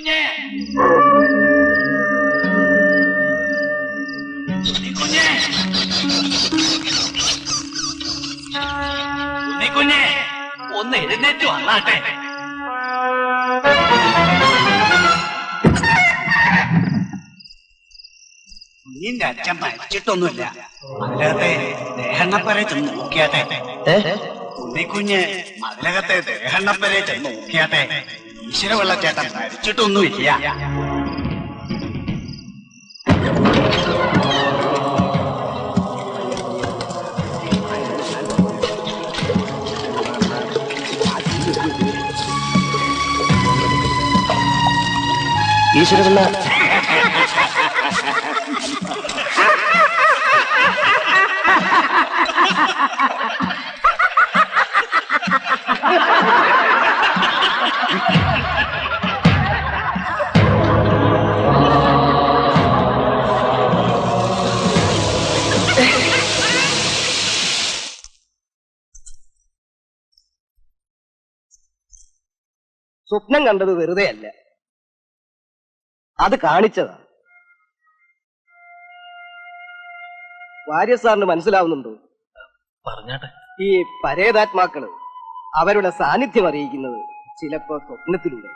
കുഞ്ഞേ ഒന്ന് എഴുന്നേറ്റ് വന്നാട്ടെ. നിന്റെ അച്ഛൻ മരിച്ചിട്ടൊന്നുമില്ല. അതിലകത്തെ ദേഹണ്ണപ്പരെ ചെന്ന് നോക്കിയാട്ടെ. ഉണ്ണിക്കുഞ്ഞ് മതിലകത്തെ ദേഹണ്ണപ്പരെ ചെന്ന് നോക്കിയാട്ടെ. ഈശ്വര വെള്ളച്ചേട്ടൻ മരിച്ചിട്ടൊന്നുമില്ല. ഈശ്വരപിള്ള സ്വപ്നം കണ്ടത് വെറുതെ അല്ല, അത് കാണിച്ചതാ. വാര്യസാറിന് മനസ്സിലാവുന്നുണ്ടോ? പറഞ്ഞാട്ടെ. ഈ പരേതാത്മാക്കള് അവരുടെ സാന്നിധ്യം അറിയിക്കുന്നത് ചിലപ്പോ സ്വപ്നത്തിലൂടെ.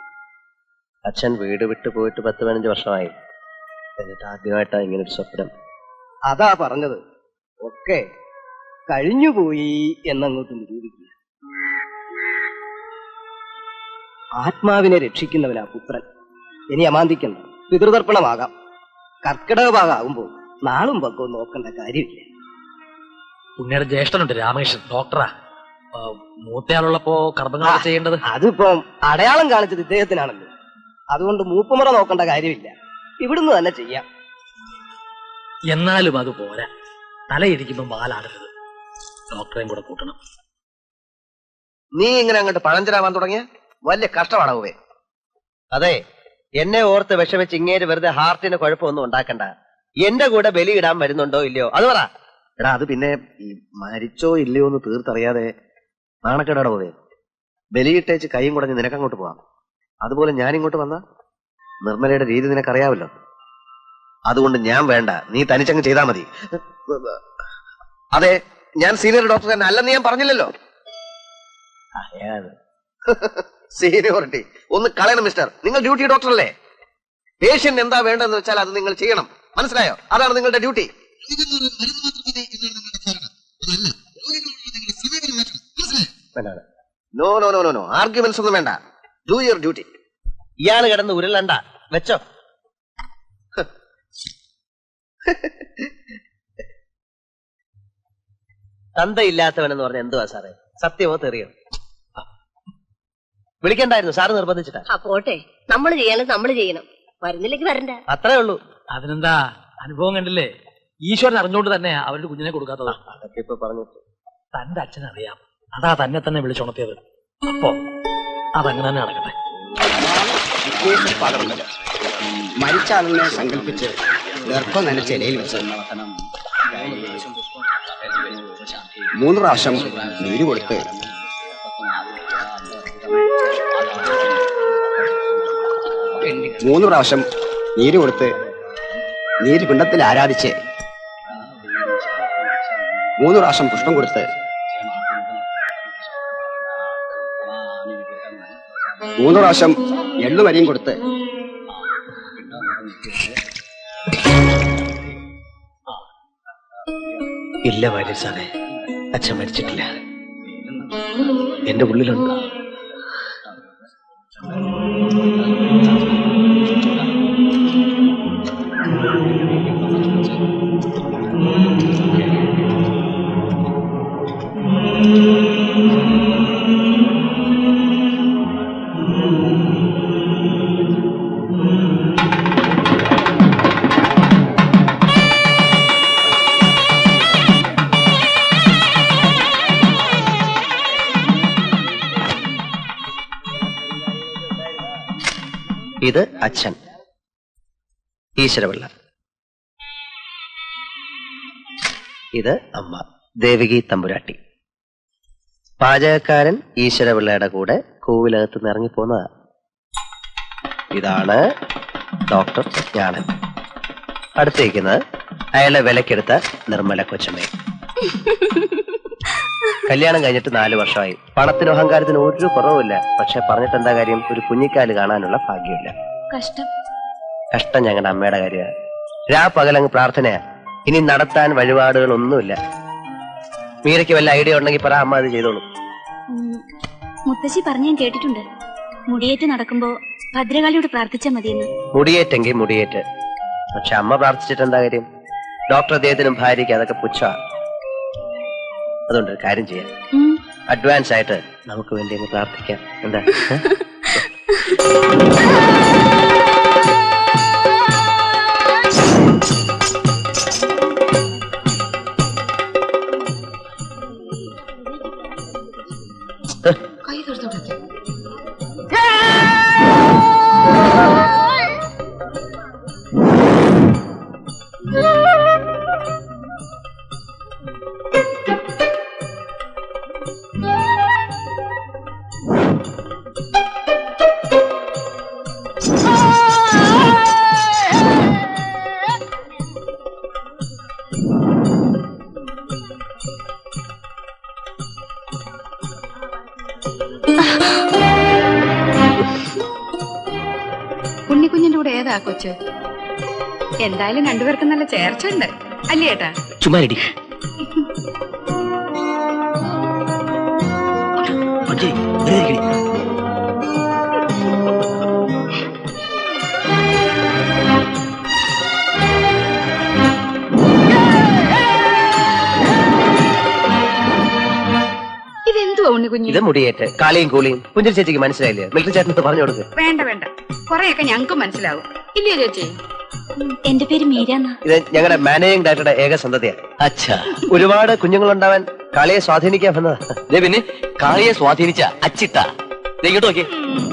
അച്ഛൻ വീട് വിട്ടു പോയിട്ട് 10-15 വർഷമായി. എന്നിട്ട് ആദ്യമായിട്ടാ ഇങ്ങനൊരു സ്വപ്നം. അതാ പറഞ്ഞത്, ഒക്കെ കഴിഞ്ഞുപോയി എന്നങ്ങോട്ട് നിരൂപിക്കുക. ആത്മാവിനെ രക്ഷിക്കുന്നവനാ പുത്രൻ. ഇനി അമാന്തിക്കണ്ട, പിതൃതർപ്പണമാകാം. കർക്കിടക ഭാഗമാകുമ്പോൾ നാളും പക്കവും നോക്കേണ്ട കാര്യമില്ല. പുണ്യയുടെ ജ്യേഷ്ഠനുണ്ട് രാമകൃഷ്ണൻ, ഡോക്ടറാ. മൂത്തയാളുള്ളപ്പോ കർമ്മങ്ങൾ ചെയ്യേണ്ടത്. അതിപ്പോ അടയാളം കാണിച്ചത് ഇദ്ദേഹത്തിനാണല്ലോ. അതുകൊണ്ട് മൂപ്പുമുറ നോക്കേണ്ട കാര്യമില്ല, ഇവിടുന്ന് തന്നെ ചെയ്യാം. എന്നാലും അത് പോരാ, തലയിരിക്കുമ്പോ വാലാടരുത്. ഡോക്ടറെയും കൂടെ കൂട്ടണം. നീ ഇങ്ങനെ അങ്ങോട്ട് പഴഞ്ചരാവാൻ തുടങ്ങിയ വലിയ കഷ്ടമാണാവേ. അതെ, എന്നെ ഓർത്ത് വിഷമിച്ച് ഇങ്ങേര് വെറുതെ ഹാർട്ടിന് കുഴപ്പമൊന്നും ഉണ്ടാക്കണ്ട. എന്റെ കൂടെ ബലിയിടാൻ വരുന്നുണ്ടോ ഇല്ലയോ അത് പറ. എടാ, അത് പിന്നെ ഈ മരിച്ചോ ഇല്ലയോ എന്ന് തീർത്തറിയാതെ നാണക്കേടാ പോവേ. ബലിയിട്ടേച്ച് കൈയും കുടഞ്ഞ് നിനക്കങ്ങോട്ട് പോവാം. അതുപോലെ ഞാനിങ്ങോട്ട് വന്ന നിർമ്മലയുടെ രീതി നിനക്കറിയാവല്ലോ. അതുകൊണ്ട് ഞാൻ വേണ്ട, നീ തനിച്ചങ്ങ് ചെയ്താ മതി. അതെ, ഞാൻ സീനിയർ ഡോക്ടർ തന്നെ അല്ലെന്ന് ഞാൻ പറഞ്ഞില്ലല്ലോ. സീനിയോറിറ്റി ഒന്ന് കളയണം മിസ്റ്റർ. നിങ്ങൾ ഡ്യൂട്ടി ഡോക്ടർ അല്ലേ. പേഷ്യന്റ് എന്താ വേണ്ടതെന്ന് വെച്ചാൽ അത് നിങ്ങൾ ചെയ്യണം. മനസ്സിലായോ? അതാണ് നിങ്ങളുടെ duty. No no no no no arguments ഒന്നും വേണ്ട. Do your duty. ഇയാള് കിടന്ന് ഉരുളണ്ട, വെച്ചോ. തന്തയില്ലാത്തവനെന്ന് പറഞ്ഞ എന്തുവാ സാറേ? സത്യമോ തെറിയോ? വിളിക്കണ്ടായിരുന്നു, സാറ് നിർബന്ധിച്ചിട്ടാ. പോട്ടെ, നമ്മൾ ചെയ്യണം, നമ്മൾ ചെയ്യണം. വരുന്നില്ലെങ്കിൽ വരണ്ട, അത്രേ ഉള്ളൂ. അതിനെന്താ, അനുഭവം കണ്ടില്ലേ? ഈശ്വരൻ അറിഞ്ഞുകൊണ്ട് തന്നെ അവരുടെ കുഞ്ഞിനെ കൊടുക്കാത്തത്. അതൊക്കെ ഇപ്പൊ പറഞ്ഞു. തന്റെ അച്ഛനറിയാം, അതാ തന്നെ വിളിച്ചുണർത്തിയത്. അപ്പോ അതങ്ങനെ തന്നെ നടക്കട്ടെ. മരിച്ച ആളിനെ സങ്കല്പിച്ച് ഗർഭം നനച്ച ഇലയിൽ വെച്ച് 3 പ്രാവശ്യം നീര് കൊടുത്ത് 3 പ്രാവശ്യം നീര് കൊടുത്ത് നീര് പിണ്ടത്തിൽ ആരാധിച്ച് 3 പ്രാവശ്യം പുഷ്പം കൊടുത്ത് 3 പ്രാവശ്യം എള്ളുവരിയും കൊടുത്ത് ഇല്ല വാര്യ സാറേ, അച്ഛൻ മരിച്ചിട്ടില്ല. എന്റെ ഉള്ളിലുണ്ട്. ഇത് അച്ഛൻ ഈശ്വരപിള്ള, ഇത് അമ്മ ദേവകി തമ്പുരാട്ടി. പാചകക്കാരൻ ഈശ്വരപിള്ളയുടെ കൂടെ കോവിലകത്ത് നിന്ന് ഇറങ്ങിപ്പോന്നതാ. ഇതാണ് ഡോക്ടർ ജ്ഞാനൻ. അടുത്തേക്കുന്നത് അയാളെ വിലക്കെടുത്ത നിർമ്മല കൊച്ചമ്മ. കല്യാണം കഴിഞ്ഞിട്ട് 4 വർഷമായി. പണത്തിനും അഹങ്കാരത്തിനും ഒരു കുറവുമില്ല. പക്ഷെ പറഞ്ഞിട്ട് എന്താ കാര്യം? ഒരു കുഞ്ഞിക്കാല് കാണാനുള്ള ഭാഗ്യമില്ല. കഷ്ടം ഞങ്ങളുടെ അമ്മയുടെ കാര്യമാണ്. പകലങ്ങ് പ്രാർത്ഥനയാ. ഇനി നടത്താൻ വഴിപാടുകളൊന്നുമില്ല. മീരയ്ക്ക് വല്ല ഐഡിയ ഉണ്ടെങ്കിൽ പറ, അമ്മ അത് ചെയ്തോളൂ. മുത്തശ്ശി പറഞ്ഞു ഞാൻ കേട്ടിട്ടുണ്ട്, മുടിയേറ്റ് നടക്കുമ്പോ ഭദ്രകാളിയോട് പ്രാർത്ഥിച്ചാൽ മതിയെന്ന്. മുടിയേറ്റെങ്കിൽ മുടിയേറ്റ്. പക്ഷെ അമ്മ പ്രാർത്ഥിച്ചിട്ട് എന്താ കാര്യം? ഡോക്ടർ അദ്ദേഹത്തിനും ഭാര്യയ്ക്ക് അതൊക്കെ പുച്ഛമാണ്. അതുകൊണ്ട് കാര്യം ചെയ്യാം, അഡ്വാൻസ് ആയിട്ട് നമുക്ക് വേണ്ടി ഒന്ന് പ്രാർത്ഥിക്കാം. എന്താ? ഉണ്ണിക്കുഞ്ഞിന്റെ കൂടെ ഏതാ കൊച്ച്? എന്തായാലും രണ്ടുപേർക്കും നല്ല ചേർച്ച ഉണ്ട് അല്ലേ ഏട്ടാ? ചുമ്മാരി ഇതെന്തുവാ ഉണ്ണിക്കുഞ്ഞ്? ഇത് മുടിയേറ്റ് കാളിയും കൂളിയും. കുഞ്ഞിൽ ചേച്ചിക്ക് മനസ്സിലായില്ലേ? മിലിറ്ററി ചേട്ടനോട് പറഞ്ഞു കൊടുക്ക്. വേണ്ട വേണ്ട, കൊറേയൊക്കെ ഞങ്ങൾക്കും മനസ്സിലാവും ഇല്ലയോ ചേച്ചി? എന്റെ പേര് മീരാന്ന. ഇത് ഞങ്ങളുടെ മാനേജിംഗ് ഡയറക്ടറുടെ ഏക സന്തതിയാണ്. അച്ഛാ, ഒരുപാട് കുഞ്ഞുങ്ങളുണ്ടാവാൻ കാളിയെ സ്വാധീനിക്കാൻ വന്നതാ. പിന്നെ കാളിയെ സ്വാധീനിച്ച അച്ചിട്ട ഇങ്ങോട്ട് നോക്കി.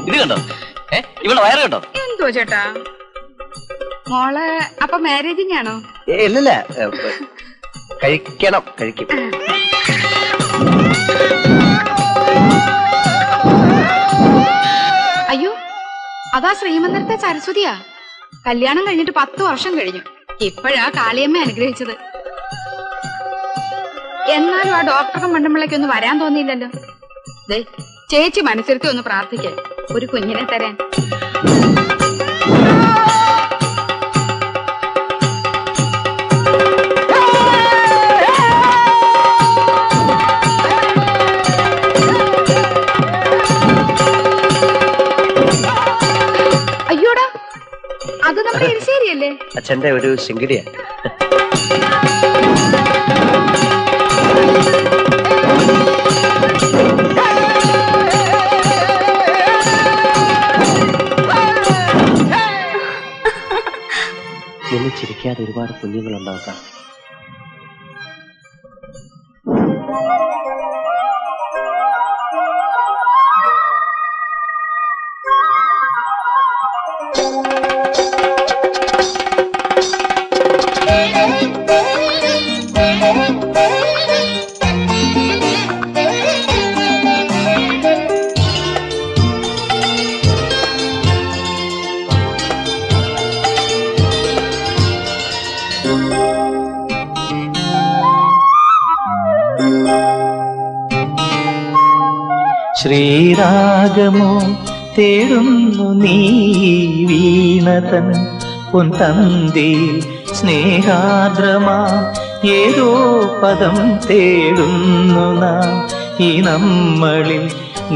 ഇത് കണ്ടോ? ഇവിടെ വയറ് കണ്ടോ? എന്തോ ചേട്ടാ, മോള് അപ്പൊ മാരേജിങ് ആണോ? ഇല്ലല്ല, കഴിക്കണം, കഴിക്കും. അയ്യോ, അതാ ശ്രീമന്ദിരത്തെ സരസ്വതിയാ. കല്യാണം കഴിഞ്ഞിട്ട് 10 വർഷം കഴിഞ്ഞു. ഇപ്പോഴാ കാളിയമ്മ അനുഗ്രഹിച്ചത്. എന്നാലും ആ ഡോക്ടർക്ക് മണ്ടമ്പിളയ്ക്കൊന്ന് വരാൻ തോന്നിയില്ലല്ലോ. ദേ ചേച്ചി മനസ്സിരുത്തി ഒന്ന് പ്രാർത്ഥിക്കേ, ഒരു കുഞ്ഞിനെ തരാൻ. അയ്യോടാ, അത് നമ്മുടെ എരിശേരിയല്ലേ? അച്ഛന്റെ ഒരു ശിങ്കിടിയാ. നിന്ന് ചിരിക്കാതെ ഒരുപാട് കുഞ്ഞുങ്ങളുണ്ടാക്കാം. ശ്രീരാഗമോ തേടുന്നു നീ വീണതൻ പൊൻതന്തി സ്നേഹാദ്രമാ ഏതോ പദം തേടുന്നു നാം ഈ നമ്മളിൽ.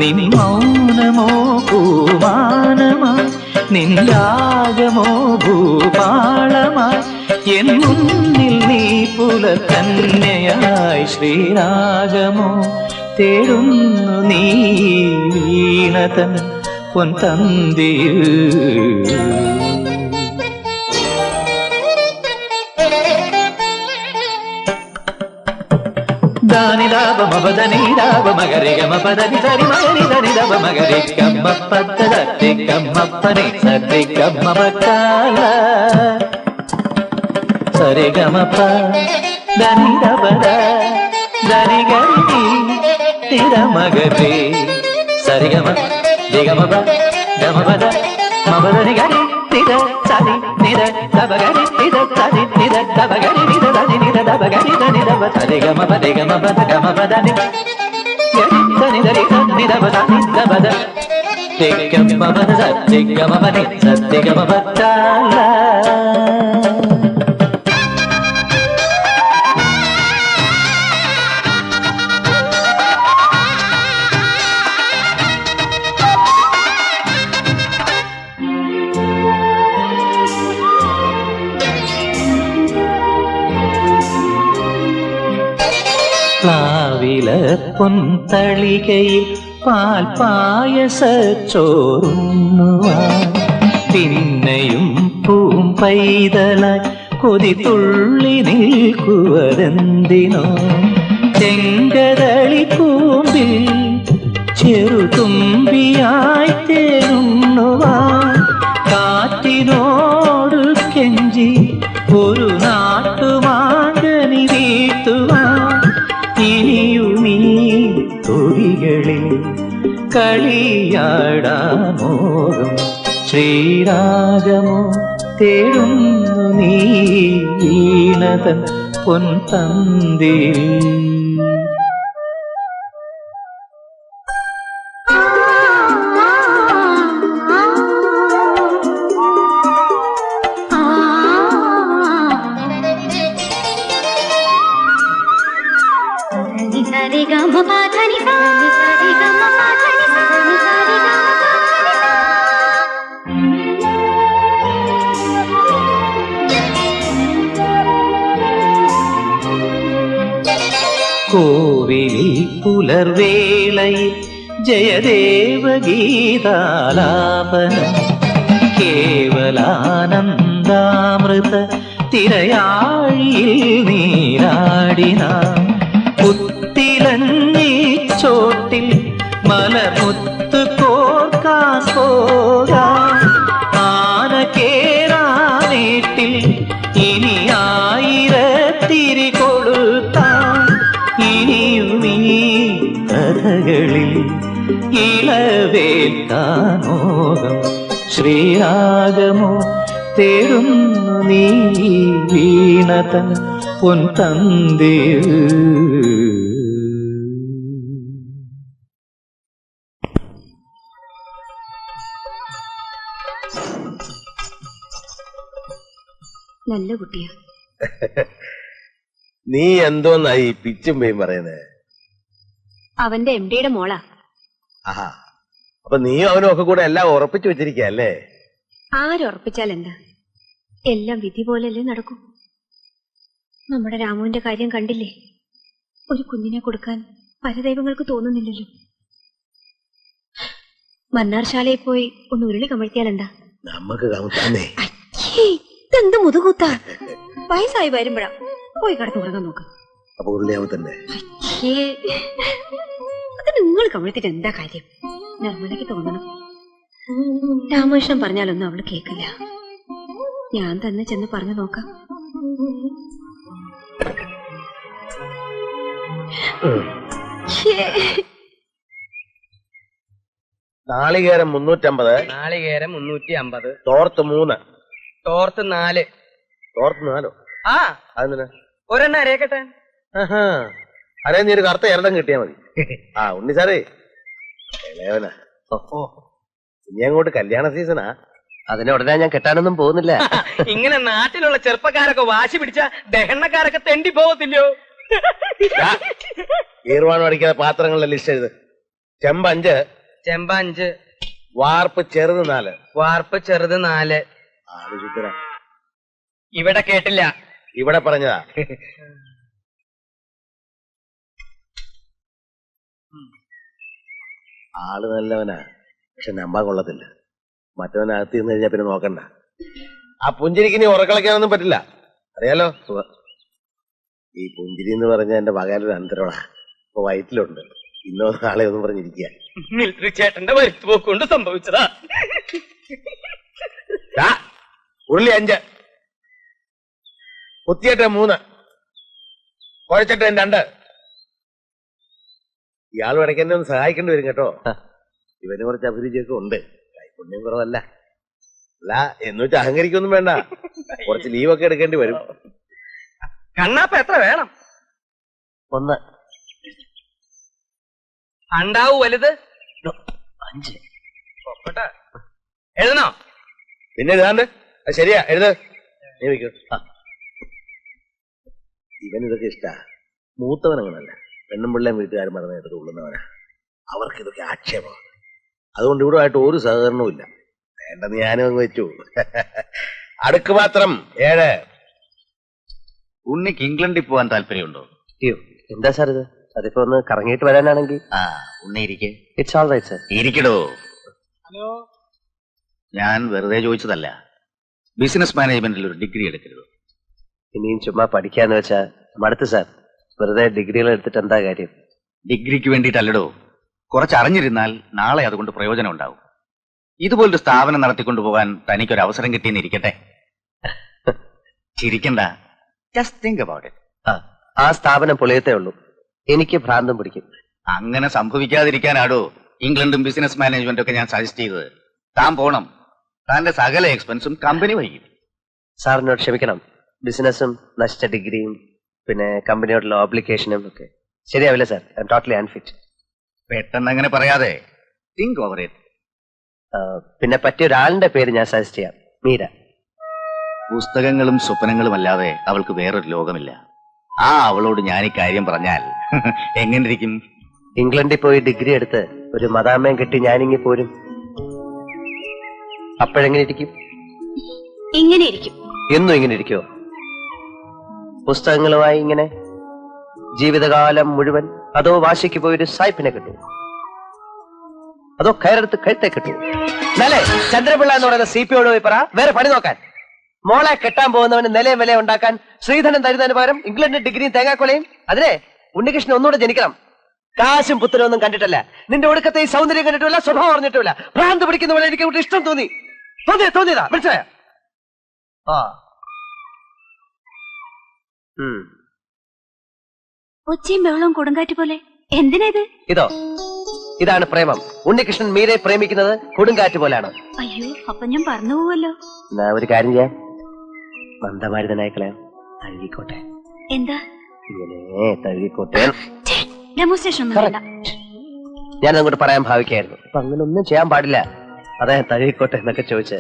നിൻ മൗനമോ പൂമാനമായി, നിൻ രാഗമോ ഭൂപാളമായി, എൻ മുന്നിൽ നീ പുലർക്കന്യയായി. ശ്രീരാഗമോ തേടുന്നു നീ വീണതൻ പൊൻതന്തിയിൽ. ധാനിതാപമപദനീതാപ മകരിഗമ പദനി സരി മകരി ധനിതപ മകരി ഗമ്മ പദ്ദി ഗമ്മ പനി സരി ഗമ്മ പക്കാല സരി ഗമ പ ധനിതപദ ധനി ഗരി തിര മകരി സരി ഗമ ദിഗമ പ ഗമ പദ മപദനി ഗരി നിദ സനി നിദ ദബഗരി നിദ സനി നിദ ദബഗരി നിദ സനി നിദ ദബഗരി ധനി ദബ സരി ഗമ പദ ഗമ പദ ഗമ പദനി ഗരി ധനി ധരി ധനി ദബ സനി ദബദ ഗമ പദ സരി ഗമ പദ സരി ഗമ പദ പ്ലാവില പൊൻതളികയിൽ പാൽ പായസച്ചോറുണ്ണുവാൻ പിന്നെയും പൂമ്പൈതലായി കൊതി തുള്ളി നിൽക്കുവതെന്തിനോ ചെങ്കതളി പൂമ്പിൽ ചെറുതുമ്പിയായി തേനുണ്ണുവാൻ കാറ്റിനോട് കെഞ്ചി ഒരു നാട്ടുമാങ്കനി വീട്ടുവാൻ ഇനിയുമീ തൊടികളിൽ കളിയാടാമോറും ശ്രീരാഗമോ തേടുന്നു നീ വീണതൻ പൊൻതന്തിൽ കോവിലിൽ പുലർവേളയിൽ ജയദേവഗീതാലാപനം കേവലാനന്ദാമൃത തിരയാഴിയിൽ നീരാടിന പുത്തിലഞ്ഞി ചോട്ടിൽ മലമുത്ത് കോർക്കാൻ പോകാം ആന കേറാനേട്ടിൽ ഇനി ആയിരത്തിരി കൊളുത്താം ഇനിയുമീ കഥകളിൽ ഇളവേൽക്കാനോകം ശ്രീരാഗമോ തേടുന്നു നീ വീണതൻ പൊൻതന്തിൽ നല്ല കുട്ടിയാ. നീ എന്തോന്നായി പിച്ചും പേയും പറയുന്നേ? അവന്റെ MD-യുടെ മോളാ. ആഹാ, അപ്പൊ നീയും അവനും ഒക്കെ കൂടെ എല്ലാം ഉറപ്പിച്ചു വെച്ചിരിക്കല്ലേ? ആരുറപ്പിച്ചാൽ എന്താ, എല്ലാം വിധി പോലെയല്ലേ നടക്കൂ. നമ്മുടെ രാമുവിന്റെ കാര്യം കണ്ടില്ലേ? ഒരു കുഞ്ഞിനെ കൊടുക്കാൻ പരദൈവങ്ങൾക്ക് തോന്നുന്നില്ലല്ലോ. മന്നാർശാലയിൽ പോയി ഒന്ന് ഉരുളി കമഴ്ത്തിയാലെന്താ? നമുക്ക് കമത്താന്നേ. ഇതെന്ത് മുതുകൂത്താ? വയസ്സായി വരുമ്പോഴാ പോയി കിടന്ന് ഉറങ്ങാൻ നോക്ക്. അപ്പൊ ഉരുളിയാവത്തന്നെ. അത് നിങ്ങൾ കമഴ്ത്തിട്ട് എന്താ കാര്യം? നിർമ്മലയ്ക്ക് തോന്നണം. രാമകൃഷ്ണൻ പറഞ്ഞാലൊന്നും അവള് കേക്കില്ല. ഞാൻ തന്നെ ചെന്ന് പറഞ്ഞു നോക്കാം. നാളികേരം 350. നാളികേരം 350. തോർത്ത് 3. തോർത്ത് 4. തോർത്ത് 4? ആ, അതെന്തിനാ? ഒരെണ്ണ അരയക്കട്ടെ. അരേ നീ ഒരു കറുത്ത എരടം കിട്ടിയാ മതി. ആ ഉണ്ണി സാറേ, ഇളയവനാ. ഇനി അങ്ങോട്ട് കല്യാണ സീസണാ. അതിനെ ഉടനെ ഞാൻ കെട്ടാനൊന്നും പോകുന്നില്ല. ഇങ്ങനെ നാട്ടിലുള്ള ചെറുപ്പക്കാരൊക്കെ വാശി പിടിച്ച ദഹനക്കാരൊക്കെ തെണ്ടി പോകത്തില്ലോ. ഈർവാണം അടിക്കാതെ പാത്രങ്ങളുടെ ലിസ്റ്റ് എഴുത്. ചെമ്പ് 5. ചെമ്പ് 5. വാർപ്പ് ചെറുത് 4. വാർപ്പ് ചെറുത് 4. ഇവിടെ കേട്ടില്ല, ഇവിടെ പറഞ്ഞതാ. ആള് നല്ലവനാ, പക്ഷെ നമ്പാൻ കൊള്ളത്തില്ല. മറ്റവനകത്ത് നിന്ന് കഴിഞ്ഞാൽ പിന്നെ നോക്കണ്ട. ആ പുഞ്ചിരിക്ക് നീ ഉറക്കളയ്ക്കാനൊന്നും പറ്റില്ല, അറിയാലോ. ഈ പുഞ്ചിരി എന്ന് പറഞ്ഞ എന്റെ പകലൊരു അന്തരമാണ്. ഇപ്പൊ വയറ്റിലുണ്ട്. ഇന്നോ നാളെ ഒന്നും പറഞ്ഞിരിക്കുക. മിലിറ്ററി ചേട്ടന്റെ വരുത്തുപോക്ക് കൊണ്ട് സംഭവിച്ചതാ. ഉരുളി 5. കുത്തിയട്ടെ 3. കുഴച്ചിട്ട് 2. ഇയാളും ഇടയ്ക്ക് എന്നെ ഒന്ന് സഹായിക്കേണ്ടി വരും കേട്ടോ. ഇവന് കുറച്ച് അഭിരുചിയൊക്കെ ഉണ്ട്, കൈപുണ്യം കുറവല്ല. അല്ല എന്ന് വെച്ചാൽ അഹങ്കരിക്കൊന്നും വേണ്ട, കുറച്ച് ലീവൊക്കെ എടുക്കേണ്ടി വരും. കണ്ണാപ്പ എത്ര വേണം? 1. അണ്ടാവു വലുത് 5. എഴുതണോ? പിന്നെ എഴുതാണ്ട് ശരിയാ, എഴുത്. നീ വെക്കൂ. ഇവൻ ഇതൊക്കെ ഇഷ്ടാ. മൂത്തവൻ അങ്ങനല്ല, പെണ്ണും പിള്ളേം വീട്ടുകാരും പറഞ്ഞ എടുത്ത് ഉള്ളുന്നവനാ. അവർക്ക് ഇതൊക്കെ ആക്ഷേപമാണ്. അതുകൊണ്ട് ഇവിടെ ആയിട്ട് ഒരു സഹകരണവും ഇല്ല. വേണ്ടെന്ന് ഞാനും അങ്ങ് വെച്ചു. അടുക്ക് മാത്രം 7. ഉണ്ണിക്ക് ഇംഗ്ലണ്ടിൽ പോകാൻ താല്പര്യമുണ്ടോ? അയ്യോ, എന്താ സാർ ഇത്? അതിപ്പോ ഒന്ന് കറങ്ങിയിട്ട് വരാനാണെങ്കിൽ. ഉണ്ണി ഇരിക്കെ. It's all right sir. ഇരിക്കടോ. ഹലോ, ഞാൻ വെറുതെ ചോദിച്ചതല്ല. ബിസിനസ് മാനേജ്മെന്റിൽ ഒരു ഡിഗ്രി എടുക്കരുത്. ഇനിയും ചുമ്മാ പഠിക്കാന്ന് വെച്ചാ മടുത്ത് സാർ. വെറുതെ ഡിഗ്രികൾ എടുത്തിട്ട് എന്താ കാര്യം? ഡിഗ്രിക്ക് വേണ്ടിയിട്ടല്ലടോ, കുറച്ച് അറിഞ്ഞിരുന്നാൽ നാളെ അതുകൊണ്ട് പ്രയോജനം ഉണ്ടാവും. ഇതുപോലൊരു സ്ഥാപനം നടത്തിക്കൊണ്ടുപോകാൻ തനിക്കൊരു അവസരം കിട്ടിയെന്നിരിക്കട്ടെ. ചിരിക്കണ്ട, ജസ്റ്റ് തിങ്ക് അബൌട്ട് ഇറ്റ്. ആ സ്ഥാപനം പൊളിയത്തേ ഉള്ളൂ. എനിക്ക് ഭ്രാന്തം പിടിക്കും. അങ്ങനെ സംഭവിക്കാതിരിക്കാനാടോ ഇംഗ്ലണ്ടും ബിസിനസ് മാനേജ്മെന്റും ഒക്കെ ഞാൻ സജസ്റ്റ് ചെയ്തത്. താൻ പോണം, താന്റെ സകല എക്സ്പെൻസും കമ്പനി വഹിക്കും. സാറിനോട് ക്ഷമിക്കണം. ബിസിനസ്സും നശിച്ച ഡിഗ്രിയും പിന്നെ കമ്പനിയോടുള്ള ഓബ്ലിഗേഷനും ഒക്കെ ശരിയാവില്ല sir. I am totally unfit. പെട്ടെന്ന് അങ്ങനെ പറയാതെ തിങ്ക് ഓവർ ഇറ്റ്. പിന്നെ പറ്റിയ ഒരാളിന്റെ പേര് ഞാൻ സജസ്റ്റ് ചെയ്യാം, മീര. പുസ്തകങ്ങളും സ്വപ്നങ്ങളും അല്ലാതെ അവൾക്ക് വേറൊരു ലോകമില്ല. അവളോട് ഞാൻ ഈ കാര്യം പറഞ്ഞാൽ എങ്ങനെയിരിക്കും? ഇംഗ്ലണ്ടിൽ പോയി ഡിഗ്രി എടുത്ത് ഒരു മദാമയം കെട്ടി ഞാനിങ്ങി പോരും. അപ്പോഴെങ്ങനെ ഇരിക്കും? ഇങ്ങനെ ഇരിക്കും. എന്നും ഇങ്ങനെ ഇരിക്കുമോ? പുസ്തകങ്ങളുമായി ഇങ്ങനെ ജീവിതകാലം മുഴുവൻ? അതോ വാശിക്ക് പോയൊരു സായിപ്പിനെ കിട്ടുമോ? അതോ കയറെടുത്ത് കഴുത്തെ കിട്ടുമോ? നല്ലേ ചന്ദ്രപിള്ള എന്ന് പറയുന്ന CP-യോട് പോയി പറ വേറെ പണി നോക്കാൻ. മോളെ കെട്ടാൻ പോകുന്നവന് നിലയും വില ഉണ്ടാക്കാൻ ശ്രീധരൻ തരുന്നതിന് പകരം ഇംഗ്ലണ്ടിൽ ഡിഗ്രിയും തേങ്ങാക്കൊലയും. അതിനെ ഉണ്ണികൃഷ്ണൻ ഒന്നുകൂടെ ജനിക്കണം. കാശും പുത്തനൊന്നും കണ്ടിട്ടല്ല, നിന്റെ ഒടുക്കത്തെ ഈ സൗന്ദര്യം കണ്ടിട്ടില്ല, സ്വഭാവം അറിഞ്ഞിട്ടില്ല. ഭ്രാന്ത് പിടിക്കുന്നവളെ എനിക്ക് ഇവിടെ ഇഷ്ടം തോന്നിയതാ. മനസ്സിലായ? ഒച്ചയും ബഹളവും കൊടുങ്കാറ്റ് പോലെ. എന്തിനാ ഇത്? ഇതാണ് പ്രേമം. ഉണ്ണികൃഷ്ണൻ മീരെ പ്രേമിക്കുന്നത് കൊടുങ്കാറ്റ് പോലാണ്. അയ്യോ, അപ്പൊ ഞാൻ പറഞ്ഞു പോവല്ലോ. എന്നാ ഒരു കാര്യം ചെയ്യാം, മന്ദമാരുതനായിക്കളെ തഴുകിക്കോട്ടെ. എന്താ ഇങ്ങനെ തഴുകിക്കോട്ടെ? ഡെമോൺസ്ട്രേഷൻ ഞാൻ അങ്ങോട്ട് പറയാൻ ഭാവിക്കായിരുന്നു. അപ്പൊ അങ്ങനെ ഒന്നും ചെയ്യാൻ പാടില്ല. അതെ, തഴുകിക്കോട്ടെ എന്നൊക്കെ ചോദിച്ചേ.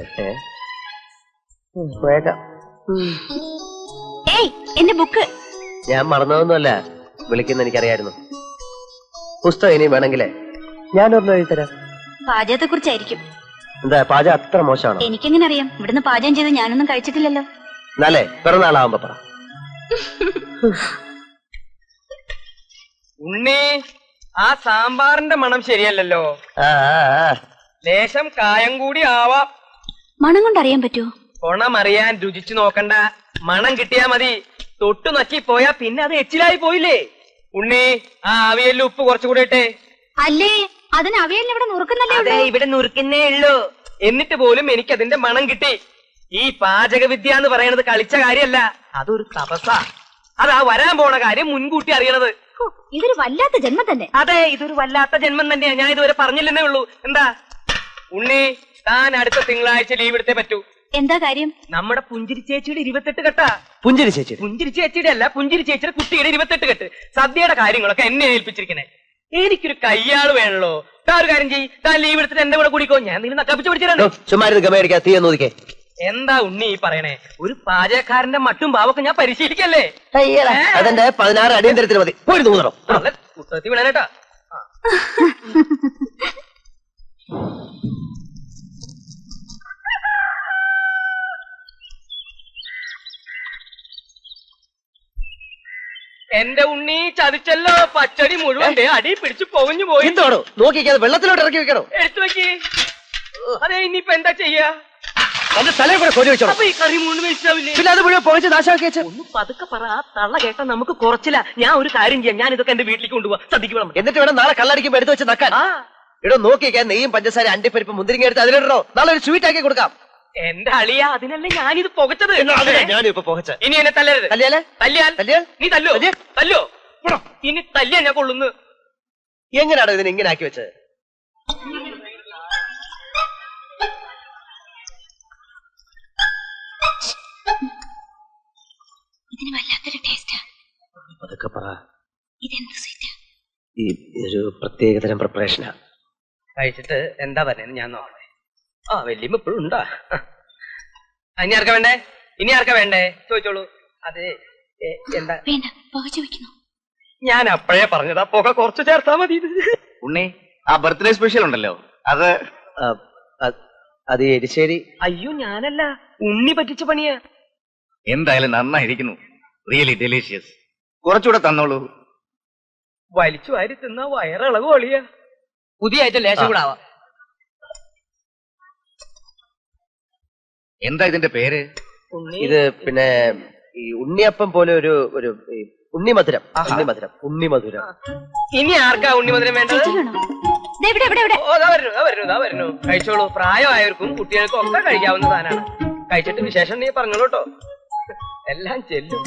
എന്റെ ബുക്ക് ഞാൻ മറന്നതൊന്നുമല്ല, വിളിക്കുന്ന എനിക്കറിയായിരുന്നു. പുസ്തകം ഇനി വേണമെങ്കിലേ ഞാനൊരെണ്ണം എഴുതരാം. പാചകത്തെ കുറിച്ചായിരിക്കും. എന്താ പാചകം അത്ര മോശമാണോ? എനിക്കെങ്ങനെ അറിയാം? ഇവിടുന്ന് പാചകം ചെയ്ത് ഞാനൊന്നും കഴിച്ചിട്ടില്ലല്ലോ. എന്നാലേ പിറന്നാളാവുമ്പോ പറ. ഉണ്ണി, ആ സാമ്പാറിന്റെ മണം ശരിയല്ലല്ലോ. ലേശം കായം കൂടി ആവാം. മണം കൊണ്ട് അറിയാൻ പറ്റുമോ? കൊണമറിയാൻ രുചിച്ചു നോക്കണ്ട, മണം കിട്ടിയാ മതി. തൊട്ടു നക്കി പോയാ പിന്നെ അത് എച്ചിലായി പോയില്ലേ. ഉണ്ണി, ആ അവിയലിൽ ഉപ്പ് കുറച്ചുകൂടെ ഇട്ടേ. അല്ലേ, അതിന് അവിയലിന് ഇവിടെ നുറുക്കുന്നല്ലേ? അതെ, ഇവിടെ നുറുക്കുന്നേ ഉള്ളൂ. എന്നിട്ട് പോലും എനിക്ക് അതിന്റെ മണം കിട്ടി. ഈ പാചകവിദ്യ എന്ന് പറയുന്നത് കളിച്ച കാര്യമല്ല, അതൊരു തപസ്സാ. അതാ വരാൻ പോണ കാര്യം മുൻകൂട്ടി അറിയണത്. ഇതൊരു വല്ലാത്ത ജന്മം തന്നെ. അതെ, ഇതൊരു വല്ലാത്ത ജന്മം തന്നെയാ. ഞാൻ ഇതുവരെ പറഞ്ഞില്ലെന്നേ ഉള്ളൂ. എന്താ ഉണ്ണി, താൻ അടുത്ത തിങ്കളാഴ്ച ലീവ് എടുത്തേ പറ്റൂ. എന്താ കാര്യം? നമ്മുടെ പുഞ്ചിരി ചേച്ചിയുടെ 28 കെട്ടാ. പുഞ്ചിരി ചേച്ചിയുടെ അല്ല, പുഞ്ചിരി ചേച്ചിയുടെ കുട്ടിയുടെ 28 കെട്ട്. സദ്യയുടെ കാര്യങ്ങളൊക്കെ എന്നെ ഏൽപ്പിച്ചിരിക്കണേ. എനിക്കൊരു കയ്യാള് വേണല്ലോ. താൻ ഒരു കാര്യം ചെയ്യ്, താൻ ലീവ് എടുത്തിട്ട് എന്റെ കൂടെ കൂടിക്കോ. ഞാൻ നിങ്ങൾ നക്കാപ്പിച്ച് പിടിച്ചിട്ടുണ്ട്. എന്താ ഉണ്ണി ഈ പറയണേ? ഒരു പാചകക്കാരന്റെ മട്ടും ഭാവൊക്കെ ഞാൻ പരിശീലിക്കല്ലേ? അതെന്റെ 16 അടിയന്തരത്തിന് മതി. പുസ്തകത്തിൽ വിടാനേട്ടാ. എന്റെ ഉണ്ണി ചതിച്ചല്ലോ. പച്ചടി മുഴുവൻ അടി പിടിച്ചു പൊങ്ങഞ്ഞു പോയി. എന്തോടോ നോക്കിക്കാതെ വെള്ളത്തിലോട്ട് ഇറക്കി വെക്കണോ? എടുത്തു വെക്കി. അതെ, ഇനിയിപ്പോ എന്താ ചെയ്യാ? തലയിൽ കൂടെ കൊടി വെച്ചോ. ഈ കറി മുഴുവൻ വേസ്റ്റാവില്ലേ? പിന്നെ അത് മുഴുവൻ പൊളിച്ച് നാശമാക്കി വെച്ചു. ഒന്ന് പതുക്കെ പറ, തള്ള കേട്ടാ നമുക്ക് കുറച്ചില്ല. ഞാൻ ഒരു കാര്യം ചെയ്യാം, ഞാൻ ഇതൊക്കെ എന്റെ വീട്ടിലേക്ക് കൊണ്ടുപോവാ. സദ്യക്ക് വേണം. എന്നിട്ട് വേണം നാളെ കള്ളടിക്കുമ്പോ എടുത്ത് വെച്ച് നക്കാൻ. ഇടോ നോക്കിക്കാൻ നെയ്യും പഞ്ചസാര അണ്ടിപ്പരിപ്പ് മുന്തിരിങ്ങ എടുത്ത് അതിലിടണോ. നാളെ ഒരു സ്വീറ്റ് ആക്കി കൊടുക്കാം. എന്റെ അളിയ, അതിനല്ലേ ഞാനിത് പുകച്ചത്. ഞാനിപ്പോ പുകച്ച. ഇനി എന്നെ തല്ലരുത്. തല്ലിയാൽ നീ തല്ലോ. ഇനി തല്ലിയാ ഞാൻ കൊള്ളുന്നു. എങ്ങനെയാണോ ഇതിനെ ഇങ്ങനെ ആക്കി വെച്ചത്? ഇതിന് വല്ലാത്തൊരു ടേസ്റ്റാ. അതൊക്കെ പറ. ഇതെന്ത് സ്വീറ്റാ? ഈ ഒരു പ്രത്യേകതരം പ്രിപ്പറേഷനാ. കഴിച്ചിട്ട് എന്താ പറയുന്നത് ഞാൻ നോക്കണേ. ആ വല്യമ്മ ഇപ്പോഴും ഉണ്ടാ. ഇനി ആർക്കാ വേണ്ടേ? ഇനി ആർക്കാ വേണ്ടേ ചോദിച്ചോളൂ. അതെ എന്താ വേണ്ട, പുക ചോദിക്കുന്നു. ഞാൻ അപ്പോഴേ പറഞ്ഞതാ പുക കുറച്ച് ചേർത്താ മതി. ഉണ്ണി, ആ ബർത്ത്ഡേ സ്പെഷ്യൽ ഉണ്ടല്ലോ അത് അത് എരിശ്ശേരി. അയ്യോ ഞാനല്ല, ഉണ്ണി പറ്റിച്ച പണിയാ. എന്തായാലും നന്നായിരിക്കുന്നു. Really delicious. കുറച്ചുകൂടെ തന്നോളൂ. വലിച്ചു വാരി തിന്ന വയറിളവ് ഒളിയാ. പുതിയ ഐറ്റം ലേശം കൂടെ ആവാം. എന്താ ഇതിന്റെ പേര്? ഇത് പിന്നെ ഈ ഉണ്ണിയപ്പം പോലെ ഒരു ഒരു ഉണ്ണിമധുരം. ഉണ്ണിമധുരം. ഇനി ആർക്കാ ഉണ്ണിമധുരം വേണ്ടത്? വരുന്നു. കഴിച്ചോളൂ. പ്രായമായവർക്കും കുട്ടികൾക്കും ഒക്കെ കഴിക്കാവുന്ന സാധനമാണ്. കഴിച്ചിട്ട് വിശേഷം നീ പറഞ്ഞോളൂ കേട്ടോ. എല്ലാം ചെല്ലും.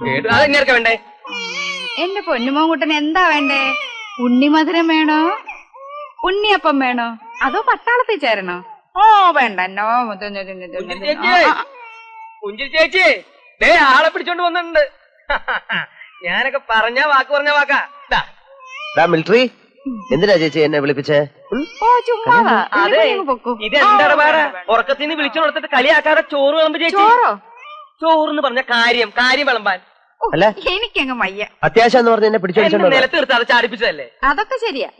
കേട്ടു. അത് ഇനി ആർക്കാ വേണ്ടേ? എന്റെ പൊന്നുമോൻകുട്ടൻ എന്താ വേണ്ടേ? ഉണ്ണിമധുരം വേണോ, ഉണ്ണിയപ്പം വേണോ, അതോ പട്ടാളത്തിൽ ചേരണോ? ഓ വേണ്ട. പുഞ്ചിരി ചേച്ചി ദേ ആളെ പിടിച്ചോണ്ട് വന്നിട്ടുണ്ട്. ഞാനൊക്കെ പറഞ്ഞ വാക്കാ. മിലിറ്ററി എന്തിനാ ചേച്ചി എന്നെ വിളിപ്പിച്ചേ? അതെ, ഇതെന്താണ് വേറെ ഉറക്കത്തിന് വിളിച്ചു കൊടുത്തിട്ട് കളിയാക്കാതെ ചോറ് വിളമ്പ് ചേച്ചി. ചോറെന്ന് പറഞ്ഞ കാര്യം വിളമ്പാൻ. അല്ല എനിക്കങ്ങ് വയ്യ. അത്യാവശ്യം എന്ന് പറഞ്ഞ എന്നെ പിടിച്ചോണ്ട് നിലത്ത് നിർത്തി അത് ചാടിപ്പിച്ചതല്ലേ? അതൊക്കെ ശരിയാ.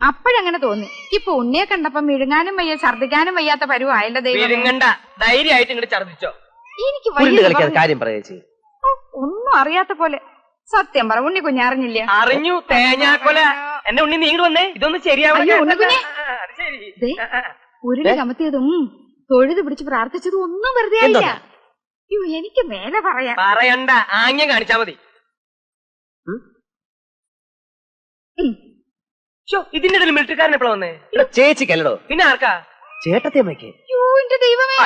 അപ്പോഴങ്ങനെ തോന്നി. ഇപ്പൊ ഉണ്ണിയെ കണ്ടപ്പം വിഴുങ്ങാനും വയ്യ, ഛർദിക്കാനും വയ്യാത്ത പരുവായല്ലോ ദൈവം. വിഴുങ്ങണ്ട, ധൈര്യമായിട്ട് ഇങ്ങോട്ട് ഛർദിച്ചോ. എനിക്ക് കാര്യം പറയാ ചേച്ചി. ഒന്നും അറിയാത്ത പോലെ. സത്യം പറ, ഉണ്ണി കുഞ്ഞ് അറിഞ്ഞില്ല? അറിഞ്ഞു, തേങ്ങാക്കൊല. എന്റെ ഉണ്ണി നീങ്ങി വന്നേ, ഇതൊന്നും ശരിയാവില്ല. ഉരുളി കമത്തിയതും തൊഴുത് പിടിച്ച് പ്രാർത്ഥിച്ചതും ഒന്നും വെറുതെ ആയില്ല. അയ്യോ എനിക്ക് മേലെ പറയണ്ട, ആംഗ്യം കാണിച്ചാ മതി. ഇതിന്റെ ഇടയിൽ മിലിറ്ററിക്കാരൻ എപ്പോഴാ വന്നേ? ചേച്ചിക്കല്ലോ. പിന്നെ ആർക്കാ? ചേട്ടത്തിയമ്മയ്ക്ക്.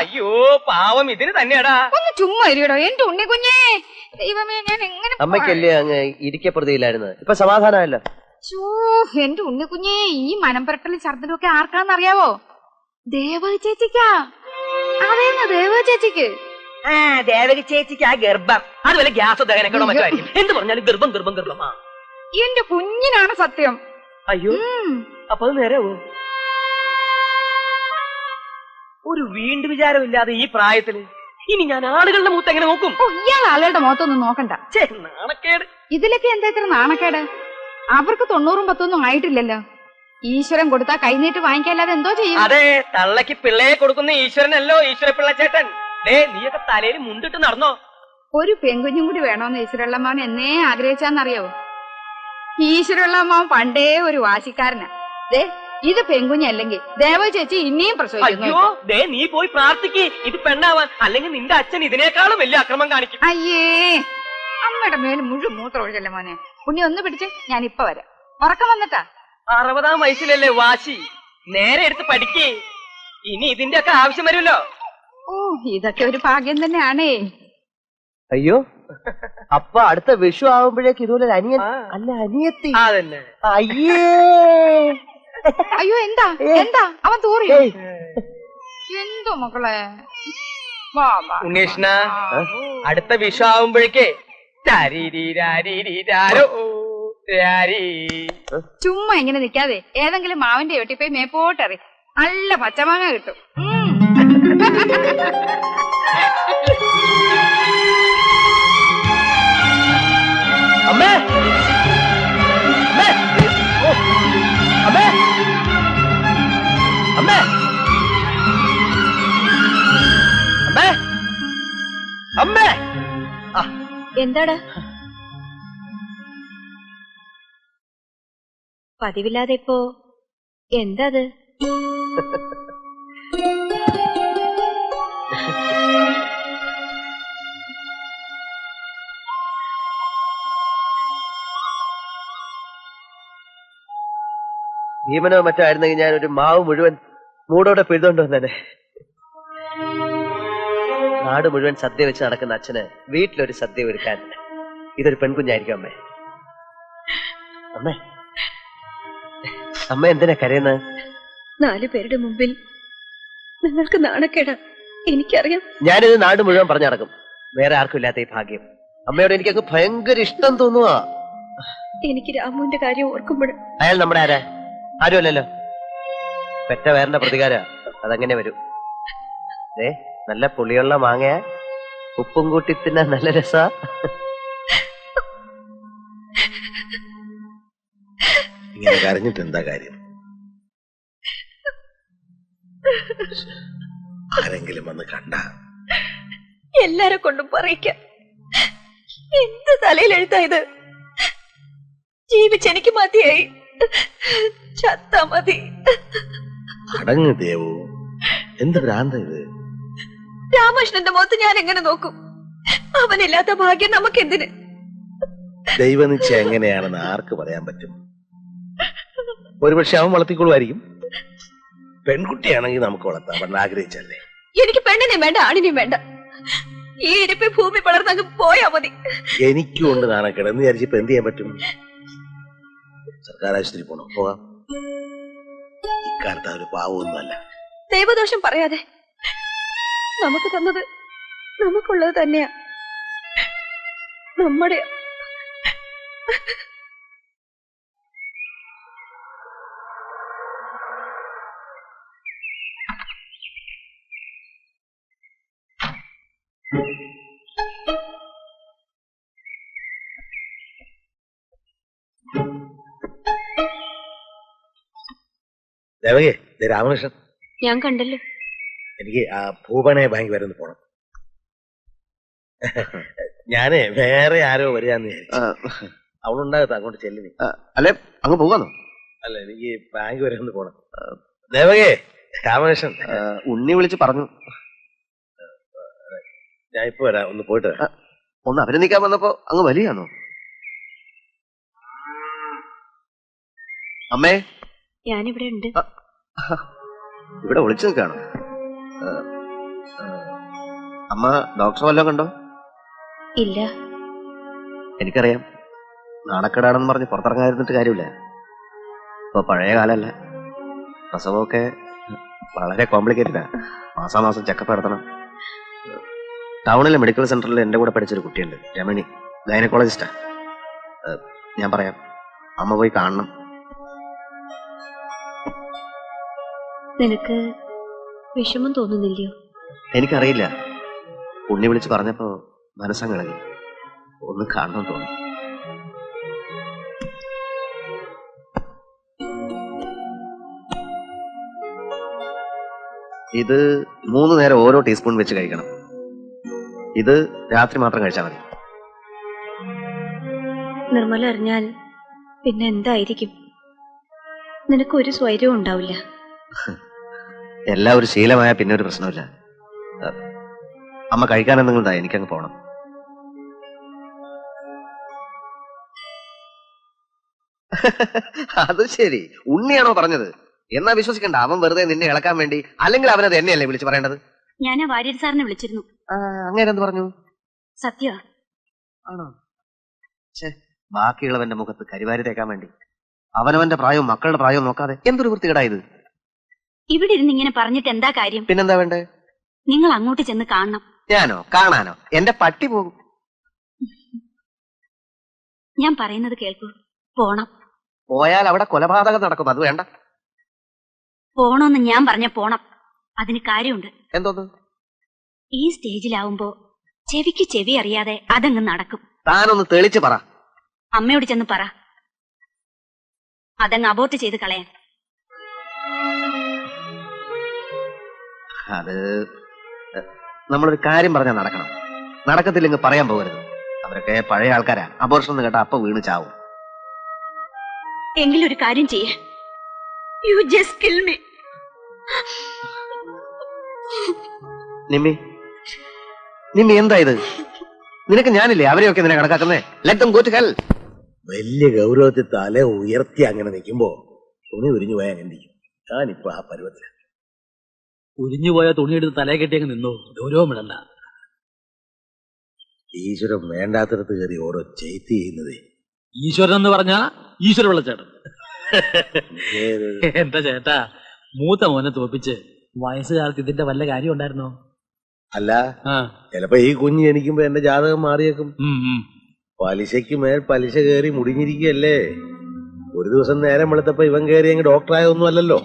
അയ്യോ പാവം, ഇതിന് തന്നെയാടാ. ഒന്ന് ചുമ്മാ ഇരിക്കടോ എന്റെ ഉണ്ണി കുഞ്ഞേ. ദൈവമേ, ഞാൻ എങ്ങനെ? അമ്മയ്ക്കല്ലേ അങ്ങ് ഇരിക്കപ്പെടുത്തിയില്ലായിരുന്നു, ഇപ്പൊ സമാധാനമല്ലോ. എന്റെ ഉണ്ണി കുഞ്ഞേ, ഈ മനം പുരട്ടലും ഛർദ്ദലും ഒക്കെ ആർക്കാന്നറിയാവോ? ദേവകി ചേച്ചിക്കാ. അതേന്ന് ദേവകി ചേച്ചിക്ക്. ദേവകി ചേച്ചിക്ക് ആ ഗർഭം അത് വല്ല ഗ്യാസ് ദഹനക്കണോ മറ്റോ ആയിരിക്കും. എന്ത് പറഞ്ഞാലും ഗർഭം. എന്റെ കുഞ്ഞിനാണ് സത്യം. അയ്യോ, അപ്പൊ അത് നേരെവോ? ഒരു വീണ്ടും വിചാരമില്ലാതെ ഈ പ്രായത്തില് ഇനി ഞാൻ ആളുകളുടെ മുഖത്ത് എങ്ങനെ നോക്കും? ഇയാൾ ആളുകളുടെ മുഖത്തൊന്നും നോക്കണ്ട. നാണക്കേട്. ഇതിലൊക്കെ എന്താ ഇത്ര നാണക്കേട്? അവർക്ക് 90 10 ആയിട്ടില്ലല്ലോ. ഈശ്വരൻ കൊടുത്താ കൈനീട്ട് വാങ്ങിക്കാല്ലാതെ എന്തോ ചെയ്യും? അതെ, തള്ളക്ക് പിള്ളയെ കൊടുക്കുന്ന ഈശ്വരനല്ലോ ഈശ്വര പിള്ളച്ചേട്ടൻ. നീയൊക്കെ തലയിൽ മുണ്ടിട്ട് നടന്നോ? ഒരു പെൺകുഞ്ഞും കൂടി വേണോന്ന് ഈശ്വരള്ളമ്മാവൻ എന്നേ ആഗ്രഹിച്ചാന്നറിയാവോ? ഈശ്വരള്ളമ്മാവൻ പണ്ടേ ഒരു വാശിക്കാരനാ. ഇത് പെൺകുഞ്ഞല്ലെങ്കിൽ ദേവ ചേച്ചി ഇനിയും പ്രസവിക്കുന്നു. അയ്യോ, നീ പോയി പ്രാർത്ഥിക്ക് ഇത് പെണ്ണാവാൻ. അല്ലെങ്കിൽ നിന്റെ അച്ഛൻ ഇതിനേക്കാളും വലിയ അക്രമം കാണിക്കും. അയ്യേ, അമ്മയുടെ മേലും മുഴുവൻ മൂത്രം ഒഴിച്ചല്ലേ മോനെ. പുണ്ണി ഒന്ന് പിടിച്ച്, ഞാൻ ഇപ്പൊ വരാം. ഉറക്കം വന്നിട്ടാ? 60-ാം വയസ്സിലല്ലേ വാശി. നേരെ എടുത്ത് പഠിക്കേ. ഇനി ഇതിന്റെ ഒക്കെ ആവശ്യം വരുമല്ലോ. ഇതൊക്കെ ഒരു ഭാഗ്യം തന്നെയാണേ. അയ്യോ, അപ്പൊ അടുത്ത വിഷു ആവുമ്പോഴേക്ക് ഇതുപോലെ അനിയൻ അല്ല അനിയത്തി. അതന്നെ. അയ്യേ, അയ്യോ എന്താ അവൻ തൂറി? എന്തോ മക്കളെ. ഉണ്ണീഷ്ണ, അടുത്ത വിഷു ആവുമ്പോഴേക്കേ ചുമ്മാ ഇങ്ങനെ നിക്കാതെ ഏതെങ്കിലും മാവിന്റെ ഒട്ടി പോയി മേപ്പോട്ടറി. നല്ല പച്ചമാങ്ങ കിട്ടും. അമ്മേ, അമ്മേ, അമ്മേ, അമ്മേ, അമ്മേ. എന്താടാ? പതിവില്ലാതെ ഇപ്പോ എന്താ അത്? ഭീമനോ മറ്റോ ആയിരുന്നെങ്കിൽ ഞാൻ ഒരു മാവ് മുഴുവൻ മൂടോടെ പിഴുതോണ്ട് വന്നേനെ. നാട് മുഴുവൻ സദ്യ വെച്ച് നടക്കുന്ന അച്ഛന് വീട്ടിലൊരു സദ്യ ഒരുക്കാൻ ഇതൊരു പെൺകുഞ്ഞായിരിക്കും. അമ്മേ, അമ്മേ, അമ്മ എന്തിനാ കരയുന്നത്? 4 പേരുടെ മുമ്പിൽ നിങ്ങൾക്ക് നാണക്കേടാ, എനിക്കറിയാം. ഞാനിത് നാട് മുഴുവൻ പറഞ്ഞു നടക്കും. വേറെ ആർക്കും ഇല്ലാത്ത ഈ ഭാഗ്യം അമ്മയോട് എനിക്കങ്ങ് ഭയങ്കര ഇഷ്ടം തോന്നുക. എനിക്ക് രാമുവിന്റെ കാര്യം ഓർക്കുമ്പോഴും. അയാൾ നമ്മുടെ ആരാ? ആരുമല്ലല്ലോ. പെറ്റ വേറെ പ്രതികാര അതങ്ങനെ വരും. നല്ല പുളിയുള്ള മാങ്ങ ഉപ്പും കൂട്ടി തിന്നാൻ നല്ല രസ. ഇങ്ങനെ കരഞ്ഞിട്ട് എന്താ കാര്യം? ആരെങ്കിലും വന്ന് കണ്ട എല്ലാരെ കൊണ്ടും പറയിക്കാം. എന്ത് തലയിൽ എഴുതാ ഇത്? ജീവിച്ചെനിക്ക് മതിയായി, ചത്താ മതി. അടങ്ങ് ദേവു, എന്ത് ഭ്രാന്ത ഇത്? രാമകൃഷ്ണന്റെ മുഖത്ത് ഞാൻ എങ്ങനെ നോക്കും? അവനില്ലാത്ത ഭാഗ്യം നമുക്കെന്തിന്? ദൈവനിശ്ചയം എങ്ങനെയാണെന്ന് ആർക്ക് പറയാൻ പറ്റും? ഒരുപക്ഷെ അവൻ വളർത്തിക്കൊള്ളുമായിരിക്കും. പെൺകുട്ടിയാണെങ്കിൽ നമുക്ക് വളർത്താം, പെണ്ണ് ആഗ്രഹിച്ചല്ലേ. എനിക്ക് പെണ്ണിനെയും വേണ്ട ആണിനെയും വേണ്ട. ഈ ഇരിപ്പി ഭൂമി പടർന്നങ്ങ് പോയാ മതി. എനിക്കും ഉണ്ട് നാണക്കേട്. എന്ന് വിചാരിച്ചിപ്പോ എന്ത് ചെയ്യാൻ പറ്റും? സർക്കാർ ആശുപത്രി പോണം, പോകാം. ഇക്കാലത്ത് ഒരു പാവമൊന്നുമല്ല. ദൈവദോഷം പറയാതെ. നമുക്ക് തന്നത് നമുക്കുള്ളത് തന്നെയാ, നമ്മുടെ. ദേവകേ, രാമകൃഷ്ണൻ. ഞാൻ കണ്ടല്ലോ. എനിക്ക് ആ ഭൂപണയ ബാങ്ക് വരെ ഒന്ന് പോണം. ഞാനേ വേറെ ആരോ വരികയെന്ന് വിചാരിച്ചു. അവളുണ്ടാകത്ത അങ്ങോട്ട് ചെല്ലുന്നു. അല്ലെ അങ്ങ് പോകാന്നോ? അല്ല, എനിക്ക് ബാങ്ക് വരെ ഒന്ന് പോണം. ദേവകേ, രാമകൃഷ്ണൻ. ഉണ്ണി വിളിച്ച് പറഞ്ഞു. ഞാൻ ഇപ്പൊ വരാം, ഒന്ന് പോയിട്ട് വരാം. ഒന്ന് അഭിനന്ദിക്കാൻ വന്നപ്പോ അങ്ങ് വലിയാണോ? അമ്മേ, ഞാനിവിടെ ഉണ്ട്. ഇവിടെ വിളിച്ചു നിൽക്കാണോ? അമ്മ ഡോക്ടർ വല്ലതും കണ്ടോ? ഇല്ല. എനിക്കറിയാം, നാണക്കേടാണെന്ന് പറഞ്ഞ് പുറത്തിറങ്ങാതിരുന്നിട്ട് കാര്യമില്ല. ഇപ്പൊ പഴയ കാലല്ല. പ്രസവമൊക്കെ വളരെ കോംപ്ലിക്കേറ്റഡാ. മാസാമാസം ചെക്കപ്പ് നടത്തണം. ടൗണിലെ മെഡിക്കൽ സെന്ററിൽ എന്റെ കൂടെ പഠിച്ചൊരു കുട്ടിയുണ്ട്, രമണി, ഗൈനക്കോളജിസ്റ്റാ. ഞാൻ പറയാം, അമ്മ പോയി കാണണം. നിനക്ക് വിഷമം തോന്നുന്നില്ലയോ? എനിക്കറിയില്ല. ഉണ്ണി വിളിച്ച് പറഞ്ഞപ്പോ മനസ്സങ്ങിളകി. ഒന്ന് കാണണം തോന്നി. ഇത് 3 നേരം ഓരോ ടീസ്പൂൺ വെച്ച് കഴിക്കണം. ഇത് രാത്രി മാത്രം കഴിച്ചാൽ മതി. നിർമ്മല അറിഞ്ഞാൽ പിന്നെ എന്തായിരിക്കും? നിനക്കൊരു സ്വൈര്യവും ഉണ്ടാവില്ല. എല്ലാം ഒരു ശീലമായ പിന്നെ ഒരു പ്രശ്നമില്ല. അമ്മ കഴിക്കാൻ എന്തെങ്കിലും താ, എനിക്കങ്ങ് പോണം. അത് ശരി, ഉണ്ണിയാണോ പറഞ്ഞത്? എന്നാ വിശ്വസിക്കണ്ട. അവൻ വെറുതെ നിന്നെ ഇളക്കാൻ വേണ്ടി. അല്ലെങ്കിൽ അവനത് എന്നെയല്ലേ വിളിച്ചു പറയേണ്ടത്? ഞാൻ വാര്യർ സാറിനെ വിളിച്ചിരുന്നു. അങ്ങനെ എന്ത് പറഞ്ഞു? സത്യ ആണോ? ബാക്കിയുള്ളവന്റെ മുഖത്ത് കരിവാരി തേക്കാൻ വേണ്ടി അവനവന്റെ പ്രായവും മക്കളുടെ പ്രായവും നോക്കാതെ എന്തൊരു വൃത്തികേടായത്. ഇവിടെ ഇരുന്ന് ഇങ്ങനെ പറഞ്ഞിട്ട് എന്താ കാര്യം? പിന്നെന്താ വേണ്ടേ? നിങ്ങൾ അങ്ങോട്ട് ചെന്ന് കാണണം. ഞാനോ? കാണാനോ? എന്റെ പട്ടി പോകും. ഞാൻ പറയുന്നത് കേൾക്കൂ. പോണം. പോയാൽ അവിടെ കൊലപാതകം നടക്കും. അത് വേണ്ട. പോണോന്ന് ഞാൻ പറഞ്ഞ പോണം. അതിന് കാര്യമുണ്ട്. എന്തോന്ന്? ഈ സ്റ്റേജിലാവുമ്പോ ചെവിക്ക് ചെവി അറിയാതെ അതങ്ങ് നടക്കും. താനൊന്ന് തെളിച്ച് പറ. അമ്മയോട് ചെന്ന് പറ, അതങ്ങ് അബോർട്ട് ചെയ്ത് കളയാൻ. അത് നമ്മളൊരു കാര്യം പറഞ്ഞാൽ നടക്കണം. നടക്കത്തില്ലെങ്കിൽ പറയാൻ പോകരുത്. അവരൊക്കെ പഴയ ആൾക്കാരാ. അബോർഷൻ എന്ന് കേട്ടാ അപ്പൊ വീണ് ചാവും. എങ്കിലൊരു കാര്യം ചെയ്യേ. You just kill me. Nimmi, Nimmi എന്താ ഇത്? നിനക്ക് ഞാനില്ലേ അവരെയൊക്കെ നിന്നെ കണക്കാക്കുന്നേ? Let them go to hell. വലിയ ഗൗരവത്തിൽ തല ഉയർത്തി അങ്ങനെ നിൽക്കുമ്പോ തുണി ഉരിഞ്ഞു പോയാൽ അങ്ങനെ ഇരിക്കും. ഞാനിപ്പോ ആ പരുവത്തില. ഉരിഞ്ഞുപോയ തുണിയെടുത്ത് തലയെ കെട്ടിയങ്ങ് നിന്നു. ഗൗരവം ഇടണ്ട. ഈശ്വരൻ വേണ്ടാത്തടത്ത് കയറി ഓരോ ചെയ്ത്തി ചെയ്യുന്നതേ. ഈശ്വരൻ എന്ന് പറഞ്ഞാ ഈശ്വര വെള്ളച്ചേട്ടൻ. എന്റെ ചേട്ടാ, മൂത്ത മോനെ തോപ്പിച്ച് വയസ്സുകാലത്ത് ഇതിന്റെ വല്ല കാര്യം ഉണ്ടായിരുന്നോ? അല്ല ചിലപ്പോ ഈ കുഞ്ഞ് ജനിക്കുമ്പോ എന്റെ ജാതകം മാറിയേക്കും. പലിശയ്ക്ക് മേൽ പലിശ കയറി മുടിഞ്ഞിരിക്കുകയല്ലേ. ഒരു ദിവസം നേരം വെളുത്തപ്പോ ഇവൻ കയറി അങ്ങ് ഡോക്ടറായൊന്നും അല്ലല്ലോ.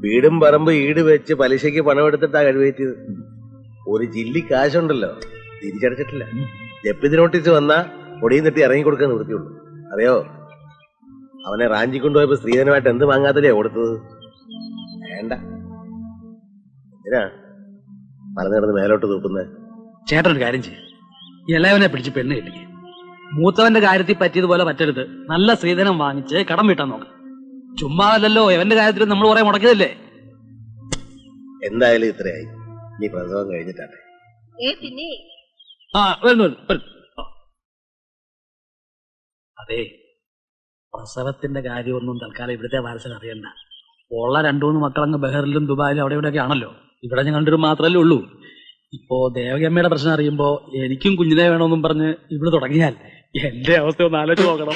വീടും പറമ്പ് ഈട് വെച്ച് പലിശയ്ക്ക് പണമെടുത്തിട്ടാ കഴിവേറ്റിയത്. ഒരു ജില്ലി കാശുണ്ടല്ലോ, തിരിച്ചടച്ചിട്ടില്ല. ജപ്തി നോട്ടീസ് വന്നാ പൊടിയും തട്ടി ഇറങ്ങി കൊടുക്കാൻ നിവൃത്തിയുള്ളൂ. അറിയോ, അവനെ റാഞ്ചി കൊണ്ടുപോയപ്പോ സ്ത്രീധനമായിട്ട് എന്ത് വാങ്ങാത്തല്ലേ കൊടുത്തത്? വേണ്ട, എന്തിനാ മറന്നു കിടന്ന് മേലോട്ട് തൂക്കുന്നത്? ചേട്ടനൊരു കാര്യം ചെയ്യും, ഇളയവനെ പിടിച്ച് പെണ്ണ് കെട്ടിക്ക്. മൂത്തവന്റെ കാര്യത്തിൽ പറ്റിയതുപോലെ പറ്റരുത്. നല്ല സ്ത്രീധനം വാങ്ങിച്ച് കടം വീട്ടാൻ നോക്കാം. ചുമ്മാതല്ലോ എവന്റെ കാര്യത്തിൽ നമ്മൾ കുറെ മുടക്കിയതല്ലേ. എന്തായാലും ഇത്രയായി, നീ പ്രസവം കഴിഞ്ഞിട്ടാട്ടെ. അതെ, പ്രസവത്തിന്റെ കാര്യമൊന്നും തൽക്കാലം ഇവിടുത്തെ വാരസൻ അറിയണ്ട. ഉള്ള 2-3 മക്കളങ്ങ് ബഹറിലും ദുബായിലും അവിടെ ഇവിടെയൊക്കെ ആണല്ലോ. ഇവിടെ ഞാൻ കണ്ടൊരു മാത്രമല്ലേ ഉള്ളൂ. ഇപ്പോ ദേവകമ്മയുടെ പ്രശ്നം അറിയുമ്പോ എനിക്കും കുഞ്ഞിനെ വേണമെന്നും പറഞ്ഞ് ഇവിടെ തുടങ്ങിയാൽ എന്റെ അവസ്ഥ ഒന്ന് ആലോചിച്ച് നോക്കണം.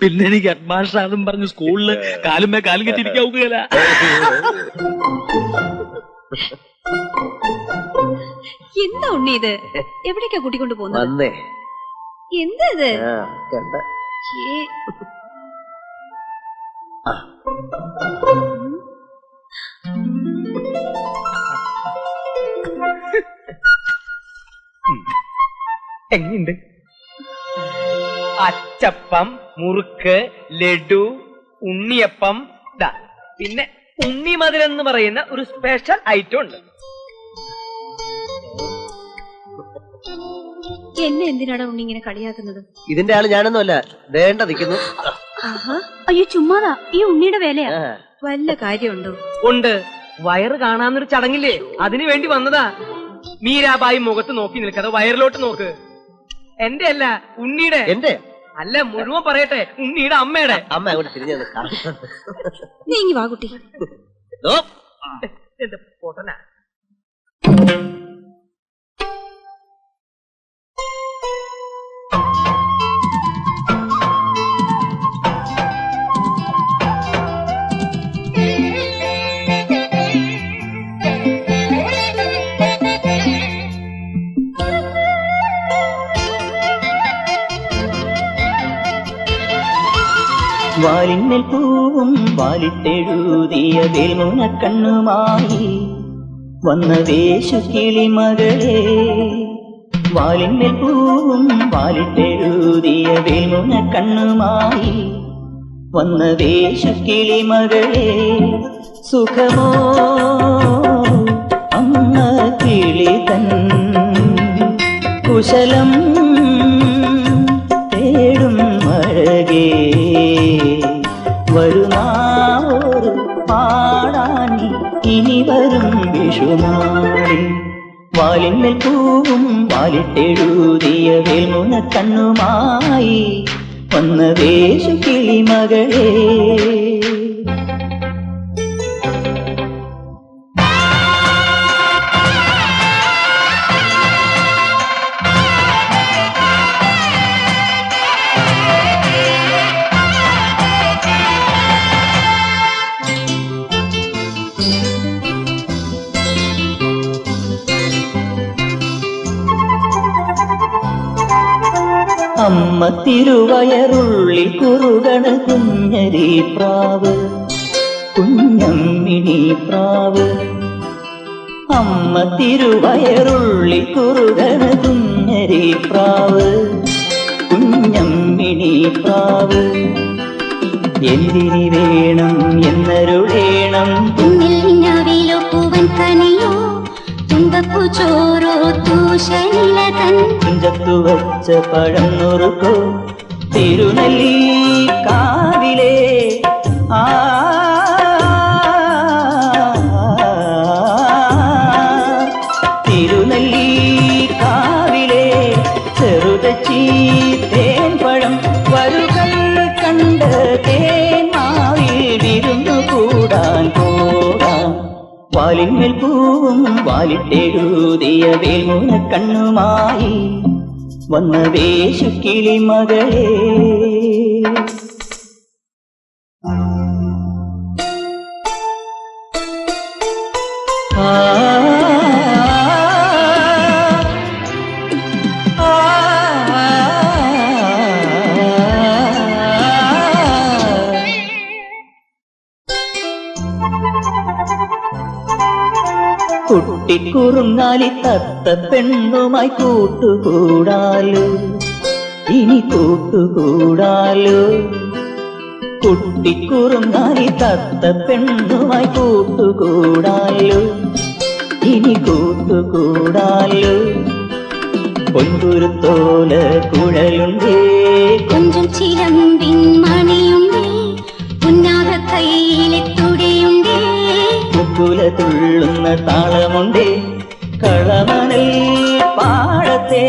പിന്നെ എനിക്ക് ഹെഡ്മാസ്റ്റർ ആണെന്നും പറഞ്ഞ് സ്കൂളില് കാലുമേ കാലും കെട്ടിരിക്കാവുകയല്ല. എന്താ ഉണ്ണി ഇത്? എവിടേക്കാ കൂട്ടിക്കൊണ്ട് പോകുന്നത്? എന്താ ഇത്? എങ്ങനെയുണ്ട്? അച്ചപ്പം, മുറുക്ക്, ലഡു, ഉണ്ണിയപ്പം, പിന്നെ ഉണ്ണിമധുരം എന്ന് പറയുന്ന ഒരു സ്പെഷ്യൽ ഐറ്റം ഉണ്ട്. എന്നെ എന്തിനാണ് ഉണ്ണി ഇങ്ങനെ കളിയാക്കുന്നത്? ഇതിന്റെ ആള് ഞാനൊന്നുമല്ല, വേണ്ട നിൽക്കുന്നു. അയ്യോ ചുമ്മാതാ, ഈ ഉണ്ണിയുടെ വേലയാ. വല്ല കാര്യമുണ്ടോ? ഉണ്ട്, വയറ് കാണാന്നൊരു ചടങ്ങില്ലേ, അതിനു വേണ്ടി വന്നതാ. മീരാബായി മുഖത്ത് നോക്കി നിൽക്കാതെ വയറിലോട്ട് നോക്ക്. എന്റെ അല്ല, ഉണ്ണിയുടെ. എന്റെ അല്ല, മുഴുവൻ പറയട്ടെ, ഉണ്ണിയുടെ അമ്മയുടെ. അമ്മ അങ്ങോട്ട് തിരിഞ്ഞു നീങ്ങി വാ കുട്ടി. എന്റെ പൊട്ടനാ. വാലിന്മേൽ പൂവും വാലിട്ടെഴുതിയ വേൽമുനക്കണ്ണുമായി വന്ന വേശു കിളിമകളെ. വാലിന്മേൽ പൂവും വാലിട്ടെഴുതിയ വേൽമുനക്കണ്ണുമായി വന്ന വേശു കിളിമകളെ. സുഖമോ അമ്മ കിളി തൻ കുശലം തേടും അഴകേ. വരുന്നാവൊരു പാടാനി ഇനി വരും വിഷുനാളി. വാലിന്മേൽ പൂവും വാലിട്ടെഴുതിയ വേൽമുനക്കണ്ണുമായി വന്ന വേശു കിളിമകളെ. അമ്മ തിരുവയറുള്ളിൽ കുറുകണ കുഞ്ഞരി പ്രാവ്, കുഞ്ഞമ്മിണി പ്രാവ്. അമ്മ തിരുവയറുള്ളിൽ കുറുകണ കുഞ്ഞരി പ്രാവ്, കുഞ്ഞമ്മിണി പ്രാവ്. എന്തിനി വേണം എന്നരുളേണം, കനിയോ തുമ്പപ്പൂ ചോറോ തൂശനിലതൻ തുഞ്ചത്തു വച്ച പഴം നുറുക്കോ തിരുനെല്ലി കാവിലെ. തിരുനെല്ലി കാവിലെ ചെറുതച്ചി തേൻപഴം വരുകൾ കണ്ട് തേന്മാവിൽ വിരുന്നു കൂടാൻ പോകാം. വാലിന്മേൽ പൂവും വാലിട്ടെഴുതിയ വേൽമുനക്കണ്ണുമായി വന്ന വേശു കിളിമകളെ. ആ കുട്ടിക്കുറുങ്ങാലി തത്ത പെണ്ണുമായി കൂട്ടുകൂടാലോ, ഇനി കൂട്ടുകൂടാലോ. കുട്ടിക്കുറുങ്ങാലി തത്ത പെണ്ണുമായി കൂട്ടുകൂടാലോ, ഇനി കൂട്ടുകൂടാലോ. പൊൻകുരുത്തോല കുഴലുണ്ടേ, കൊഞ്ചം ചിലമ്പിൻ മണിയുണ്ടേ, ഉന്നാത കയ്യിലെ തുടിയുണ്ടേ, മുക്കുല തുള്ളുന്ന താളമുണ്ടേ, കളമണൽ പാടത്തെ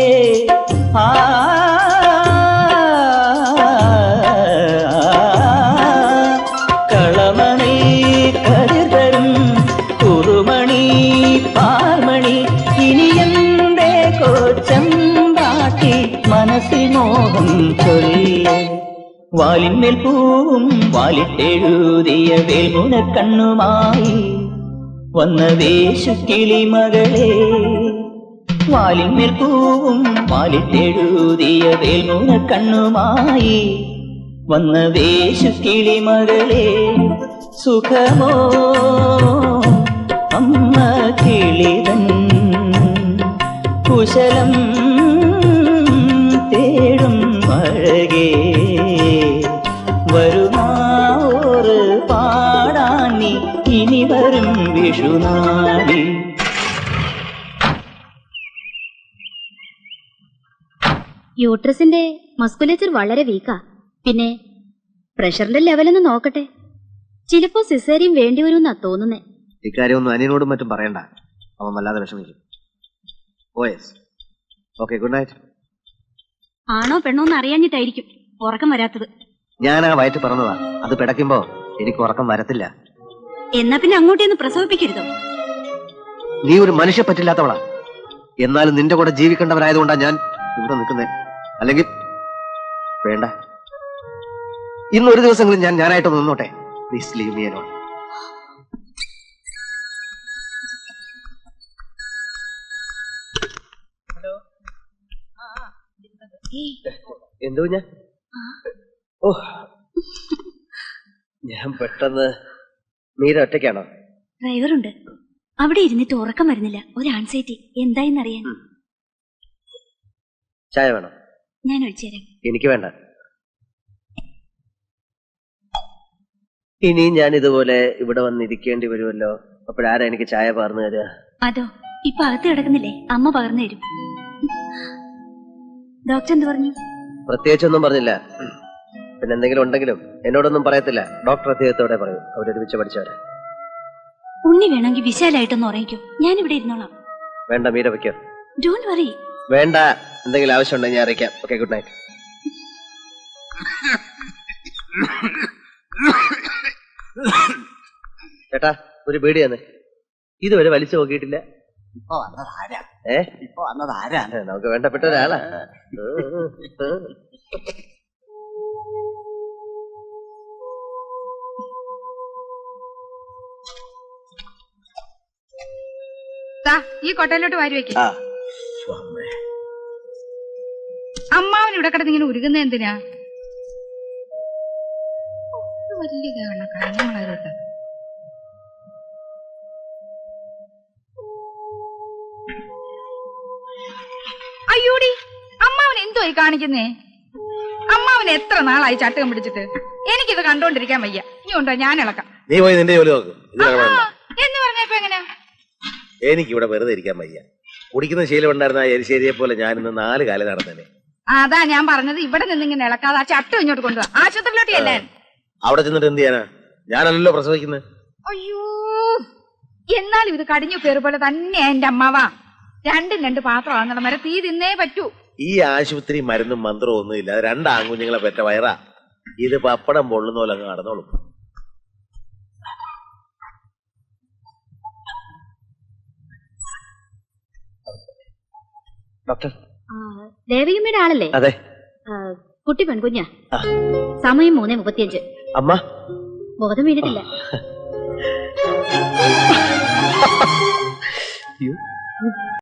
കളമണൽ കരുതരും കുറുമണി പാർമണി. ഇനി എന്റെ കോച്ചമ്പാട്ടി മനസ്സിൽ മോഹം ചൊല്ല. വാലിന്മേൽ പൂവും വാലിട്ടെഴുതിയ വേൽമുന കണ്ണുമായി വന്ന വേശുക്കിളി മകളെ. വാലിന്മേൽ പൂവും വാലിട്ടെഴുതിയ വേൽമുന കണ്ണുമായി വന്ന വേശുക്കിളി മകളെ. സുഖമോ അമ്മ കിളിതൻ കുശലം തേടും അഴകേ. വരുമാറ് പാടാനി ഇനി വരും വിഷുനാളി. യൂട്രസിന്റെ മസ്കുലേച്ചർ വളരെ വീക്കാ. പിന്നെ പ്രഷറിന്റെ ലെവലൊന്ന് നോക്കട്ടെ. ചിലപ്പോ സിസേറിയൻ വേണ്ടി വരുമെന്നാ തോന്നുന്നേ. ഇക്കാര്യമൊന്നും അനിയനോടും മറ്റും പറയണ്ട, അവൻ വല്ലാതെ വിഷമിക്കും. Okay, good night. ആണോ പെണ്ണോന്ന് അറിയാഞ്ഞിട്ടായിരിക്കും ഉറക്കം വരാത്തത്. ഞാൻ ആ വയറ്റ് പറഞ്ഞതാ, അത് പിടയ്ക്കുമ്പോ എനിക്ക് ഉറക്കം വരത്തില്ല. എന്നാ പിന്നെ അങ്ങോട്ടേന്ന് പ്രസവിപ്പിക്കരുതോ? നീ ഒരു മനുഷ്യ പറ്റില്ലാത്തവളാ. എന്നാലും നിന്റെ കൂടെ ജീവിക്കേണ്ടവരായതുകൊണ്ടാ ഞാൻ ഇവിടെ നിൽക്കുന്നേ. അല്ലെങ്കിൽ വേണ്ട, ഇന്നൊരു ദിവസങ്ങളിൽ ഞാനായിട്ട് നിന്നോട്ടെ. Please leave me alone. എന്തോ ഞാൻ പെട്ടെന്ന് നീര ഒറ്റയ്ക്കാണോ? ഡ്രൈവറുണ്ട്. അവിടെ ഇരുന്നിട്ട് ഉറക്കം വരുന്നില്ല. ഒരു ആൻസൈറ്റി എന്തായെന്നറിയാൻ. ചായ വേണോ? ഞാൻ ഒഴിച്ചുതരാം. എനിക്ക് വേണ്ട. ഇനിയും ഞാൻ ഇതുപോലെ ഇവിടെ വന്നിരിക്കേണ്ടി വരുമല്ലോ. അപ്പോഴാരാ എനിക്ക് ചായ പകർന്നു തരിക? അതോ ഇപ്പൊ അകത്ത് കിടക്കുന്നില്ലേ, അമ്മ പകർന്നു തരും. ഡോക്ടർ എന്ത് പറഞ്ഞു? പ്രത്യേകിച്ചൊന്നും പറഞ്ഞില്ല. പിന്നെ എന്തെങ്കിലും ഉണ്ടെങ്കിലും എന്നോടൊന്നും പറയത്തില്ല. ഡോക്ടർ അദ്ദേഹത്തോടെ പറയും, അവരൊരുമിച്ച് പഠിച്ചവരെ. ഉണ്ണി വേണമെങ്കിൽ വിശാലായിട്ടൊന്ന് ഉറങ്ങിക്കോ, ഞാനിവിടെ ഇരുന്നോളാം. വേണ്ട, മീര വയ്ക്കോ. Don't worry. വേണ്ട, എന്തെങ്കിലും ആവശ്യമുണ്ടെങ്കിൽ ഞാൻ അറിയിക്കാം. Okay, good night. ചേട്ടാ, ഒരു ബീഡി തന്നെ. ഇതുവരെ വലിച്ചു നോക്കിയിട്ടില്ല. ഇപ്പൊ വന്നതാരാ? നമുക്ക് വേണ്ടപ്പെട്ട ഒരാളാ. ഈ കൊട്ടയിലോട്ട് വാരി വെക്ക. അമ്മാവൻ ഇവിടെ കിടന്നിങ്ങനെ ഉരുകുന്ന എന്തിനാ? വലിയ കാര്യങ്ങളായിട്ട് അയ്യോടി, അമ്മാവൻ എന്തോയി കാണിക്കുന്നേ? അമ്മാവൻ എത്ര നാളായി ചട്ടകം പിടിച്ചിട്ട്? എനിക്കിത് കണ്ടോണ്ടിരിക്കാൻ വയ്യ. ഇനി ഉണ്ടോ ഞാൻ ഇളക്കാം. നീ പോയി നിന്റെ ജോലി നോക്ക്. എന്ന് പറഞ്ഞപ്പോ എങ്ങനെയാ? എനിക്ക് ഇവിടെ വെറുതെ ഇരിക്കാൻ വയ്യ. കുടിക്കുന്ന ശീലം ഉണ്ടായിരുന്ന എരിശ്ശേരിയെ പോലെ ഞാൻ ഇന്ന് 4 കാലം നടന്നേനെ. അതാ ഞാൻ പറഞ്ഞത്, ഇവിടെ നിന്നിങ്ങനെ ഇളക്കാതെ ആ ചട്ടം ഇങ്ങോട്ട് കൊണ്ടുപോവാ. ആശുപത്രിയിലോട്ട് ചെല്ലാൻ. അവിടെ ചെന്നിട്ട് എന്ത് ചെയ്യാനാ? ഞാനല്ലല്ലോ പ്രസവിക്കുന്നത്. അയ്യോ, എന്നാലും ഇത് കടിഞ്ഞു പേര് പോലെ തന്നെ എന്റെ അമ്മാവാ. 2 പാത്രമാണെന്നുള്ള മരം തീ തിന്നേ പറ്റൂ. ഈ ആശുപത്രി മരുന്നും മന്ത്രവും ഒന്നും ഇല്ല. 2 ആൺകുഞ്ഞുങ്ങളെ പെറ്റ വയറാ. ഇത് പപ്പടം പൊള്ളുന്ന പോലെ അങ്ങ് നടന്നോളും. ഡോക്ടർ, ദേവികമ്മയുടെ ആളല്ലേ? അതെ. കുട്ടി പെൺകുഞ്ഞാ. സമയം 3:35. അമ്മ ബോധം വീണിട്ടില്ല.